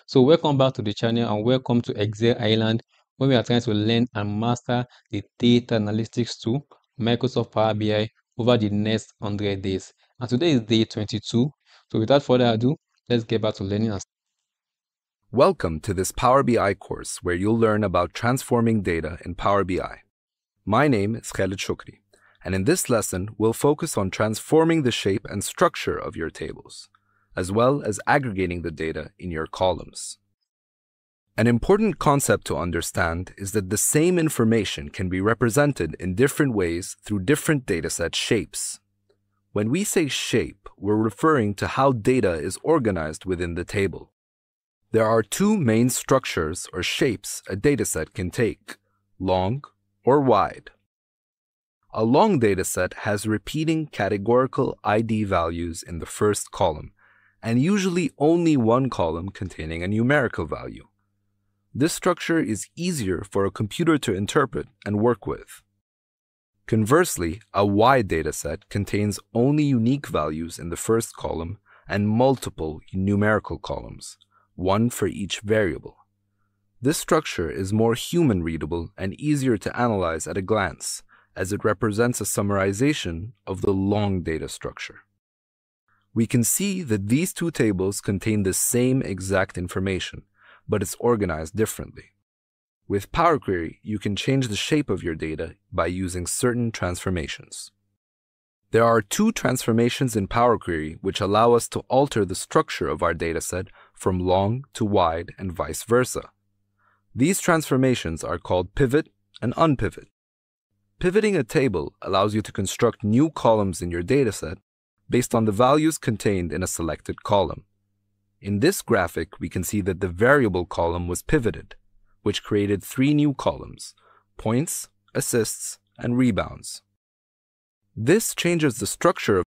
So welcome back to the channel and welcome to Excel Island, where we are trying to learn and master the data analytics tool, Microsoft Power BI, over the next 100 days. And today is day 22. So without further ado, let's get back to learning. Welcome to this Power BI course where you'll learn about transforming data in Power BI. My name is Khaled Shukri, and in this lesson, we'll focus on transforming the shape and structure of your tables, as well as aggregating the data in your columns. An important concept to understand is that the same information can be represented in different ways through different dataset shapes. When we say shape, we're referring to how data is organized within the table. There are two main structures or shapes a dataset can take, long or wide. A long dataset has repeating categorical ID values in the first column, and usually only one column containing a numerical value. This structure is easier for a computer to interpret and work with. Conversely, a wide dataset contains only unique values in the first column and multiple numerical columns, one for each variable. This structure is more human-readable and easier to analyze at a glance, as it represents a summarization of the long data structure. We can see that these two tables contain the same exact information, but it's organized differently. With Power Query, you can change the shape of your data by using certain transformations. There are two transformations in Power Query which allow us to alter the structure of our dataset from long to wide and vice versa. These transformations are called pivot and unpivot. Pivoting a table allows you to construct new columns in your dataset based on the values contained in a selected column. In this graphic, we can see that the variable column was pivoted, which created three new columns: points, assists, and rebounds. This changes the structure of